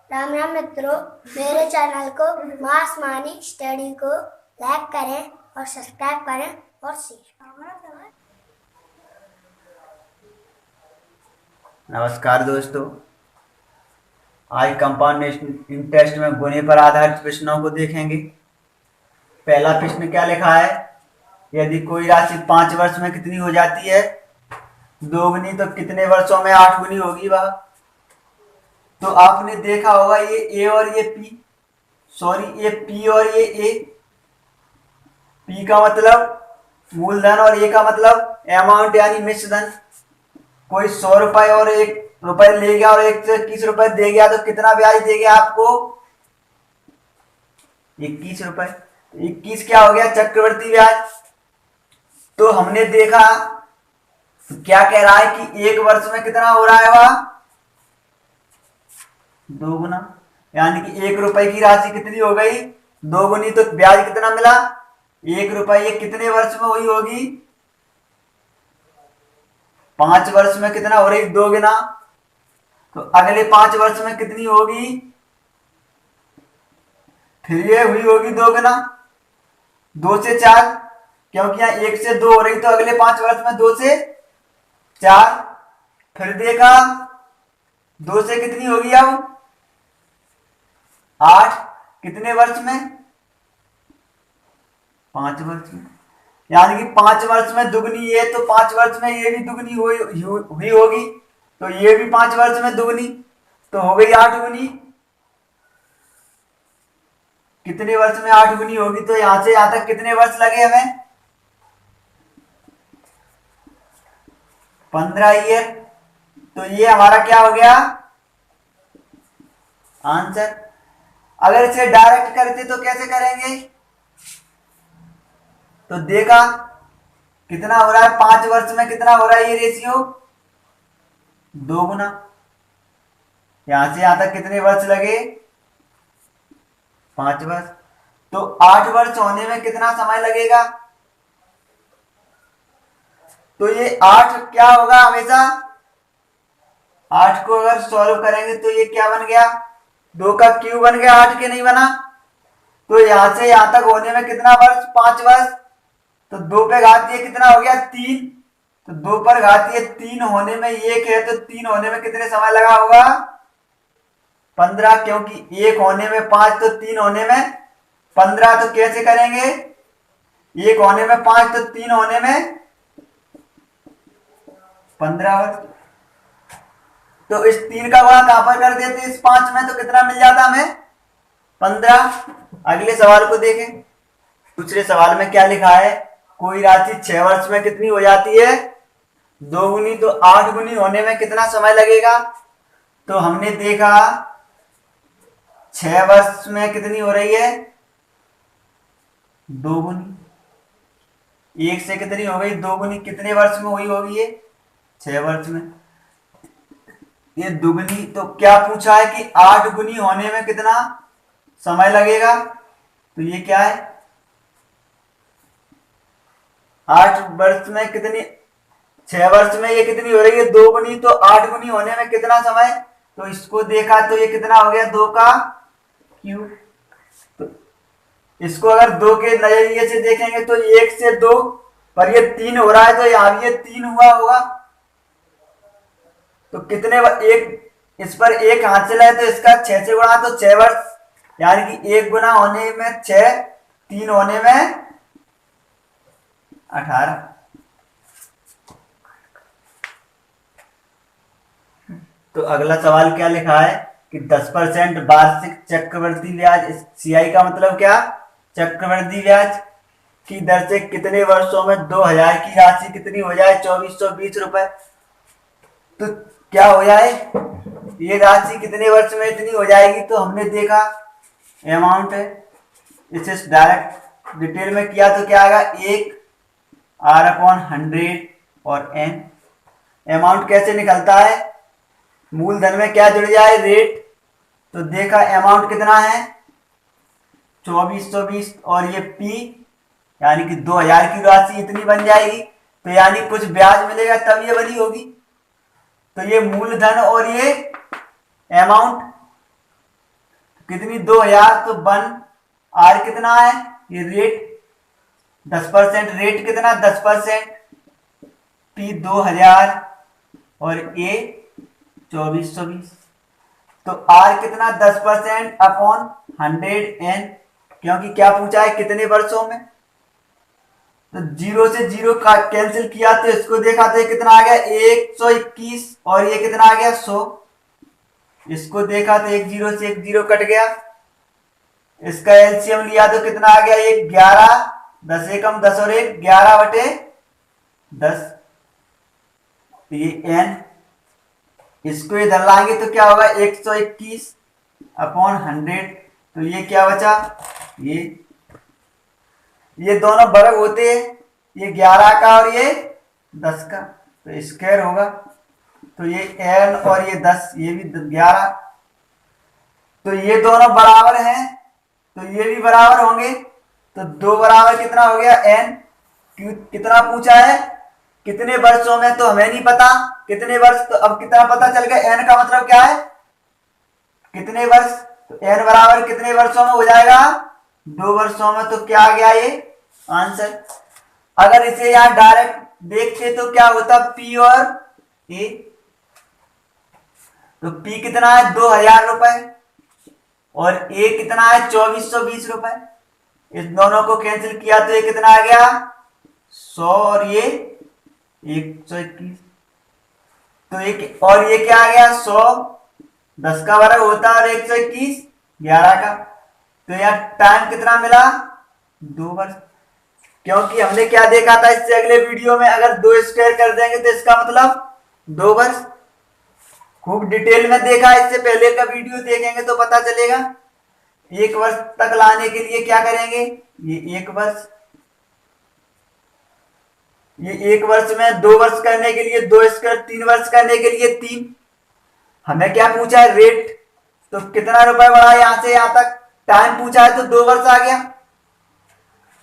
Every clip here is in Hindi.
राम राम मित्रों, मेरे चैनल को मास मानी स्टडी को लाइक करें और सब्सक्राइब करें और शेयर। नमस्कार दोस्तों। आज कंपाउंड इंटरेस्ट में गुणे पर आधारित प्रश्नों को देखेंगे। पहला प्रश्न क्या लिखा है, यदि कोई राशि 5 वर्ष में कितनी हो जाती है, दोगुनी तो कितने वर्षों में 8 गुनी होगी वह। तो आपने देखा होगा ये ए और ये पी, सॉरी ये पी और ये ए। पी का मतलब मूलधन और ए का मतलब अमाउंट यानी मिश्रधन। कोई 100 रुपए और 1 रुपए ले गया और 121 रुपए दे गया तो कितना ब्याज दे गया आपको? 21 रुपए। 21 क्या हो गया? चक्रवृद्धि ब्याज। तो हमने देखा तो क्या कह रहा है कि 1 वर्ष में कितना हो रहा है वह? 2 गुना। यानी कि 1 रुपए की राशि कितनी हो गई? 2 गुनी। तो ब्याज कितना मिला? 1 रुपए। ये कितने वर्ष में हुई होगी? 5 वर्ष में कितना हो रही? 2 गुना। तो अगले 5 वर्ष में कितनी होगी? फिर ये हुई होगी 2 गुना। 2 से 4, क्योंकि यहाँ 1 से 2 हो रही, तो अगले 5 वर्ष में 2 से 4। फिर देखा 2 से कितनी होगी अब? 8। कितने वर्ष में? 5 वर्ष में। यानी कि 5 वर्ष में दुगनी ये, तो 5 वर्ष में ये भी दुगनी हुई होगी, तो ये भी 5 वर्ष में दुगनी, तो हो गई 8 गुनी। कितने वर्ष में 8 गुनी होगी? तो यहां से यहां तक कितने वर्ष लगे हमें? 15 ईयर। तो ये हमारा क्या हो गया आंसर। अगर इसे डायरेक्ट करते तो कैसे करेंगे? तो देखा कितना हो रहा है? 5 वर्ष में कितना हो रहा है ये रेशियो? 2 गुना। यहां से यहां तक कितने वर्ष लगे? 5 वर्ष। तो 8 वर्ष होने में कितना समय लगेगा? तो ये 8 क्या होगा हमेशा? 8 को अगर सॉल्व करेंगे तो ये क्या बन गया? 2 का क्यूब बन गया, 8 के नहीं बना। तो यहां से यहां तक होने में कितना वर्ष? 5 वर्ष। तो 2 पे घातीय कितना हो गया? 3। तो 2 पर घातीय 3 होने में 1 है, तो 3 होने में कितने समय लगा होगा? 15। क्योंकि 1 होने में 5, तो 3 होने में 15। तो कैसे करेंगे? 1 होने में 5, तो 3 होने में 15 वर्ष। तो इस 3 का गुणा कहां पर कर देते? इस 5 में, तो कितना मिल जाता हमें? 15। अगले सवाल को देखें। दूसरे सवाल में क्या लिखा है, कोई राशि 6 वर्ष में कितनी हो जाती है? 2 गुनी। तो 8 गुनी होने में कितना समय लगेगा? तो हमने देखा 6 वर्ष में कितनी हो रही है? 2 गुनी। 1 से कितनी हो गई? 2 गुनी। कितने वर्ष में हुई होगी ये? 6 वर्ष में। ये दुगनी। तो क्या पूछा है कि 8 गुनी होने में कितना समय लगेगा? तो ये क्या है? 8 वर्ष में कितनी? 6 वर्ष में ये कितनी हो रही है? 2 गुनी। तो 8 गुनी होने में कितना समय? तो इसको देखा तो ये कितना हो गया? 2 का क्यूब। तो इसको अगर 2 के नजरिए से देखेंगे तो 1 से 2, पर ये 3 हो रहा है, तो यहां भी ये 3 हुआ होगा। तो कितने एक, इस पर 1 हासिल है, तो इसका 6 से गुणा, तो 6 वर्ष। यानी कि 1 गुना होने में 6, 3 होने में 18। तो अगला सवाल क्या लिखा है कि 10% वार्षिक चक्रवृद्धि ब्याज, सीआई का मतलब क्या? चक्रवृद्धि ब्याज की दर से कितने वर्षों में 2000 की राशि कितनी हो जाए? 2420 रुपए। तो क्या हो जाए? ये राशि कितने वर्ष में इतनी हो जाएगी? तो हमने देखा अमाउंट है, इसे डायरेक्ट डिटेल में किया तो क्या आएगा? 1 R/100 और n। अमाउंट कैसे निकलता है? मूलधन में क्या जुड़ जाए? रेट। तो देखा अमाउंट कितना है? 2420 और ये P, यानी कि 2000 की राशि इतनी बन जाएगी। तो यानी कुछ ब्याज मिलेगा तब ये बनी होगी। तो ये मूलधन और ये अमाउंट कितनी 2000, तो 1 आर कितना है ये रेट 10%, रेट कितना 10%, पी 2000 और ए 2420, तो आर कितना 10% अपॉन 100n, क्योंकि क्या पूछा है कितने वर्षों में, तो 0 से 0 का कैंसिल किया तो इसको देखा तो ये कितना आ गया 121 और ये कितना आ गया 100, इसको देखा तो 1 0 से 1 0 कट गया, इसका एलसीएम लिया तो कितना आ गया 1 11, 10 एकम 10 और 1 11/10, तो ये n, इसको इधर लाएंगे तो क्या होगा 121 अपॉन 100, तो ये क्या बचा ये दोनों वर्ग होते हैं, ये 11 का और ये 10 का, तो स्क्वायर होगा, तो ये n और ये 10, ये भी 11, तो ये दोनों बराबर हैं तो ये भी बराबर होंगे, तो 2 बराबर कितना हो गया n, कितना पूछा है कितने वर्षों में, तो हमें नहीं पता कितने वर्ष, तो अब कितना पता चल गया n का मतलब क्या है कितने वर्ष, तो n बराबर कितने वर्षों में हो जाएगा 2 वर्षों में, तो क्या आ गया ये आंसर। अगर इसे यहां डायरेक्ट देखते तो क्या होता p और a, तो p कितना है 2000 रुपए और a कितना है 2420 रुपए, इस दोनों को कैंसिल किया तो ये कितना आ गया 100 और ये 121, तो एक और ये क्या आ गया 100 10 का वर्ग होता है और 121 11 का, तो यहाँ टाइम कितना मिला 2 वर्ष, क्योंकि हमने क्या देखा था इससे अगले वीडियो में, अगर 2 स्क्वायर कर देंगे तो इसका मतलब 2 वर्ष, खूब डिटेल में देखा, इससे पहले का वीडियो देखेंगे तो पता चलेगा। 1 वर्ष तक लाने के लिए क्या करेंगे, ये 1 वर्ष, ये 1 वर्ष में 2 वर्ष करने के लिए 2 स्क्वायर, 3 वर्ष करने के लिए 3, हमें क्या पूछा है रेट, तो कितना रुपए बढ़ा यहां से यहां तक, टाइम पूछा है तो 2 वर्ष आ गया।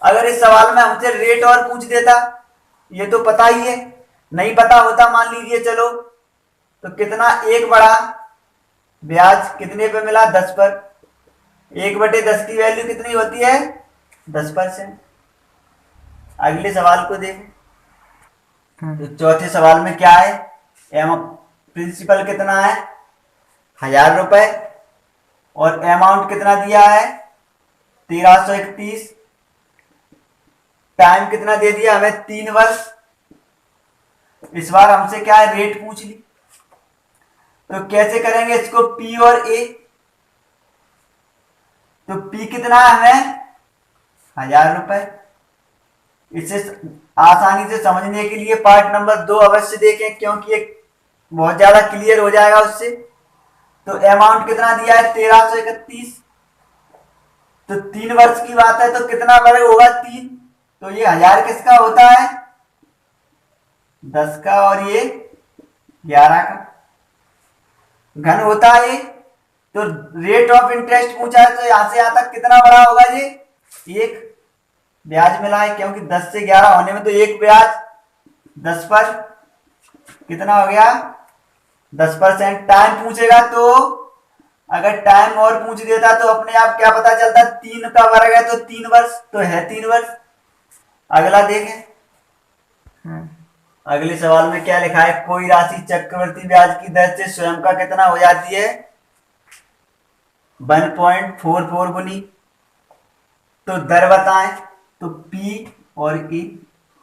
अगर इस सवाल में हमसे रेट और पूछ देता, ये तो पता ही है, नहीं पता होता मान लीजिए चलो, तो कितना 1 बढ़ा, ब्याज कितने पे मिला 10 पर, 1/10 की वैल्यू कितनी होती है 10%। अगले सवाल को देखें, तो चौथे सवाल में क्या है, प्रिंसिपल कितना है 1000 रुपए और अमाउंट कितना दिया है 1331, टाइम कितना दे दिया हमें 3 वर्ष, इस बार हमसे क्या है रेट पूछ ली, तो कैसे करेंगे इसको P और A, तो P कितना है हमें 1000 रुपए, इसे आसानी से समझने के लिए पार्ट नंबर 2 अवश्य देखें, क्योंकि एक बहुत ज्यादा क्लियर हो जाएगा उससे। तो अमाउंट कितना दिया है 1331, तो 3 वर्ष की बात है तो कितना वर्ग होगा 3, तो ये 1000 किसका होता है 10 का और ये 11 का, घन होता है ये, तो रेट ऑफ इंटरेस्ट पूछा है तो यहां से यहां तक कितना बड़ा होगा ये 1 ब्याज मिला है, क्योंकि 10 से 11 होने में तो 1 ब्याज 10 पर कितना हो गया 10%। टाइम पूछेगा तो अगर टाइम और पूछ देता तो अपने आप क्या पता चलता, 3 का वर्ग है तो 3 वर्ष, तो है 3 वर्ष। अगला देखें, अगले सवाल में क्या लिखा है, कोई राशि चक्रवृद्धि ब्याज की दर से स्वयं का कितना हो जाती है 1.44 गुनी, तो दर बताएं, तो P और E,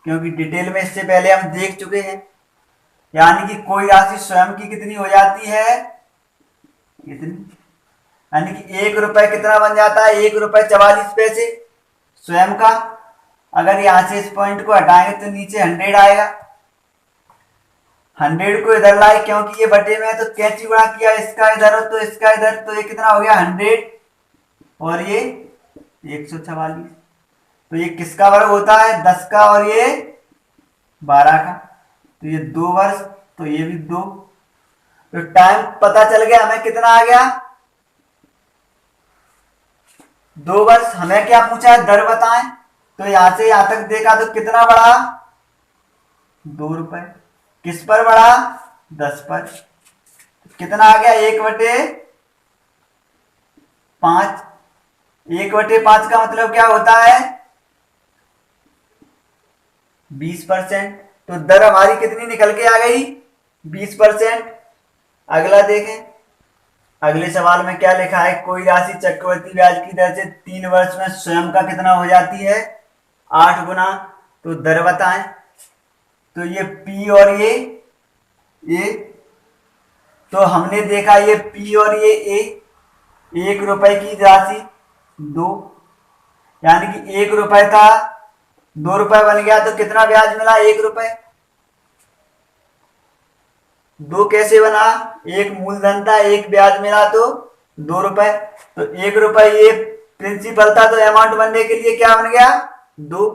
क्योंकि डिटेल में इससे पहले हम देख चुके हैं, यानी कि कोई राशि स्वयं की कितनी हो जाती है इतनी, यानी कि 1 रुपए कितना बन जाता है 1 रुपए 44 पैसे स्वयं का, अगर यहां से इस पॉइंट को हटाएंगे तो नीचे 100 आएगा, 100 को इधर लाए क्योंकि ये बटे में है तो कैंची गुणा किया इसका इधर तो इसका इधर, तो ये कितना हो गया 100 और ये 144, तो ये किसका वर्ग होता है 10 का और ये 12 का, तो ये 2 वर्ष, तो ये भी 2, तो टाइम पता चल गया हमें कितना आ गया 2 वर्ष। हमें क्या पूछा है दर बताएं, तो यहां से यहां तक देखा तो कितना बढ़ा 2 रुपए, किस पर बढ़ा 10 पर, कितना आ गया 1/10 5, 1/5 का मतलब क्या होता है? 20%। तो दर हमारी कितनी निकल के आ गई? 20%। अगला देखें, अगले सवाल में क्या लिखा है? कोई राशि चक्रवृद्धि ब्याज की दर से 3 वर्ष में स्वयं का कितना हो जाती है? 8 गुना। तो दर बताएं। तो ये P और ये तो हमने देखा ये P और ये A, 1 रुपए की राशि 2, यानी कि 1 रुपए था 2 रुपए बन गया, तो कितना ब्याज मिला? 1 रुपए। 2 कैसे बना? एक मूलधन था, एक ब्याज मिला, तो 2 रुपए। तो 1 रुपए ये प्रिंसिपल था, तो अमाउंट बनने के लिए क्या बन गया? 2।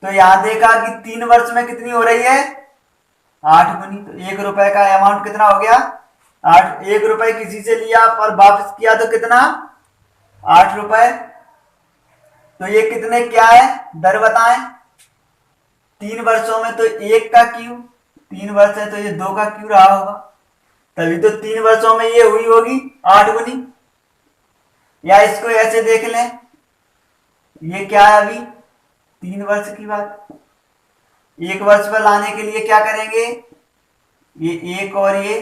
तो यहां देखा कि 3 वर्ष में कितनी हो रही है? 8 गुनी। तो 1 रुपए का अमाउंट कितना हो गया? 8। 1 रुपए किसी से लिया पर वापस किया तो कितना? 8 रुपए। तो ये कितने क्या है? दर बताएं। 3 वर्षों में तो 1 का क्यू, 3 वर्ष है तो ये 2 का क्यू रहा होगा, तभी तो 3 वर्षों में ये हुई होगी 8 गुनी। या इसको ऐसे देख लें, ये क्या है? अभी 3 वर्ष की बात। 1 वर्ष पर लाने के लिए क्या करेंगे? ये 1 और ये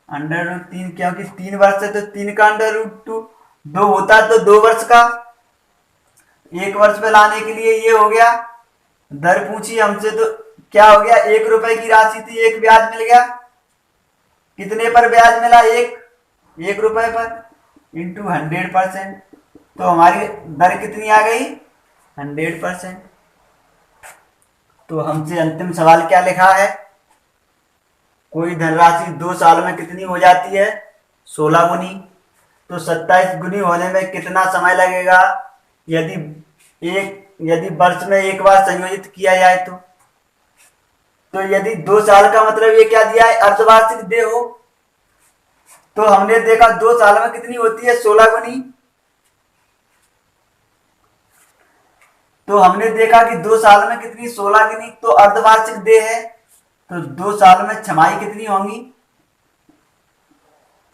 √3, क्योंकि 3 वर्ष है तो 3 का √2, 2 होता तो 2 वर्ष का। 1 वर्ष पे लाने के लिए ये हो गया। दर पूछी हमसे तो क्या हो गया? 1 रुपए की राशि थी, 1 ब्याज मिल गया। कितने पर ब्याज मिला? 1 रुपए पर इंटू 100%। तो हमारी दर कितनी आ गई? 100%। तो हमसे अंतिम सवाल क्या लिखा है? कोई धनराशि 2 साल में कितनी हो जाती है? 16 गुनी। तो 27 गुनी होने में कितना समय लगेगा? यदि वर्ष में एक बार संयोजित किया जाए तो यदि 2 साल का मतलब ये क्या दिया है? अर्धवार्षिक देय हो। तो हमने देखा 2 साल में कितनी होती है? 16 गुनी। तो हमने देखा कि 2 साल में कितनी? 16 गुनी। तो अर्धवार्षिक देय है, तो 2 साल में छमाही कितनी होंगी?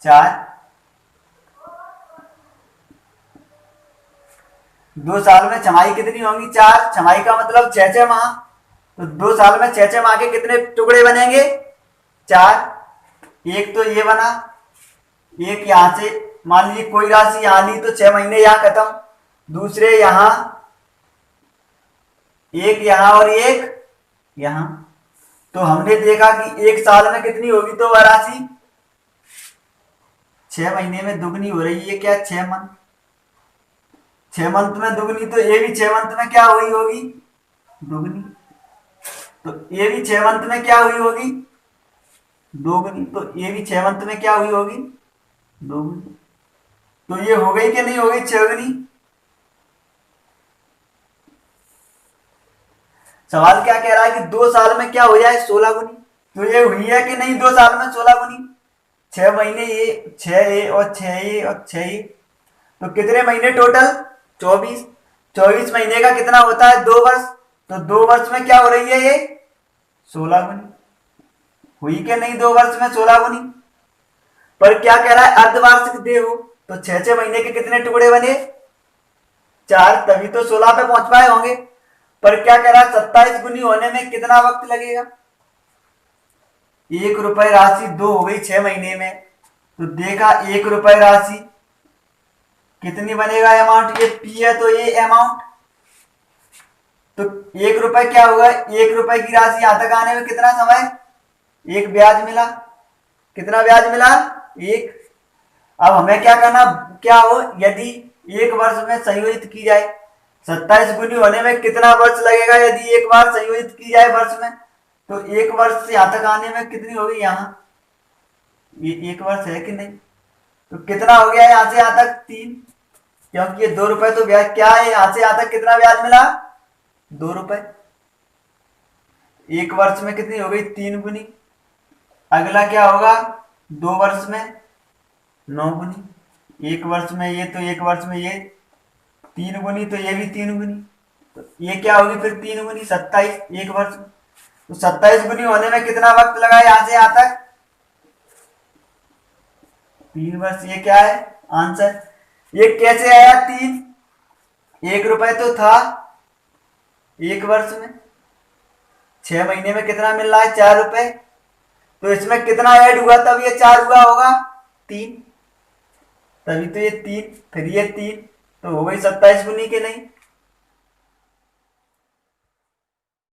4। 2 साल में छमाही कितनी होंगी? 4। छमाही का मतलब 6 माह। तो 2 साल में 6 माह के कितने टुकड़े बनेंगे? 4। एक तो ये बना, एक यहां से मान लीजिए कोई राशि यहां ली तो 6 महीने यहां खत्म, दूसरे यहां, एक यहां और एक यहां। तो हमने देखा कि 1 साल में कितनी होगी? तो वह राशि 6 महीने में दुगनी हो रही है। क्या? 6 मंथ। 6 मंथ में दुगनी, तो ये भी 6 मंथ में क्या हुई होगी? दुगनी। तो ये भी 6 मंथ में क्या हुई होगी? दोगुनी। तो ये भी 6 मंथ में क्या हुई होगी? दोगुनी। तो ये हो गई कि नहीं हो गई? 6 गुनी। सवाल क्या कह रहा है कि 2 साल में क्या हो जाए? 16 गुनी। तो ये हुई है कि नहीं 2 साल में 16 गुनी? 6 महीने ये 6 और 6 और 6, तो कितने महीने टोटल? 24। 24 महीने का कितना होता है? 2 वर्ष। तो 2 वर्ष में क्या हो रही है? ये 16 गुनी हुई कि नहीं? 2 वर्ष में 16 गुनी। पर क्या कह रहा है? अर्धवार्षिक देय हो। तो 6 महीने के कितने टुकड़े बने? 4, तभी तो 16 पे पहुंच पाए होंगे। पर क्या कह रहा है? 27 गुनी होने में कितना वक्त लगेगा? 1 रुपए राशि 2 हो गई 6 महीने में। तो देखा 1 रुपए राशि कितनी बनेगा अमाउंट? ये P है तो ये अमाउंट। तो 1 रुपए क्या होगा? 1 रुपए की राशि यहां तक आने में कितना समय? 1 ब्याज मिला। कितना ब्याज मिला? 1। अब हमें क्या करना? क्या हो यदि 1 वर्ष में संयोजित की जाए? 27 गुनी होने में कितना वर्ष लगेगा यदि 1 बार संयोजित की जाए वर्ष में? तो 1 वर्ष से यहां तक आने में कितनी होगी? यहाँ ये 1 वर्ष है कि नहीं? तो कितना हो गया यहां से यहां तक? 3, क्योंकि ये 2 रुपए तो ब्याज क्या है? यहां से यहां तक कितना ब्याज मिला? 2 रुपए। 1 वर्ष में कितनी हो गई? 3 गुनी। अगला क्या होगा? 2 वर्ष में 9 गुनी। 1 वर्ष में ये, तो 1 वर्ष में ये 3 गुनी, तो ये भी 3 गुनी। तो ये क्या होगी फिर? 3 गुनी 27 1 वर्ष में। तो 27 गुनी होने में कितना वक्त लगा यहां से यहां तक? 3 वर्ष। ये क्या है? आंसर। ये कैसे आया 3? 1 रुपए तो था 1 वर्ष में, 6 महीने में कितना मिल रहा है? 4 रुपए। तो इसमें कितना ऐड हुआ तब ये 4 हुआ होगा? 3। तभी तो ये 3, फिर ये 3, तो हो गई 27 गुनी के नहीं?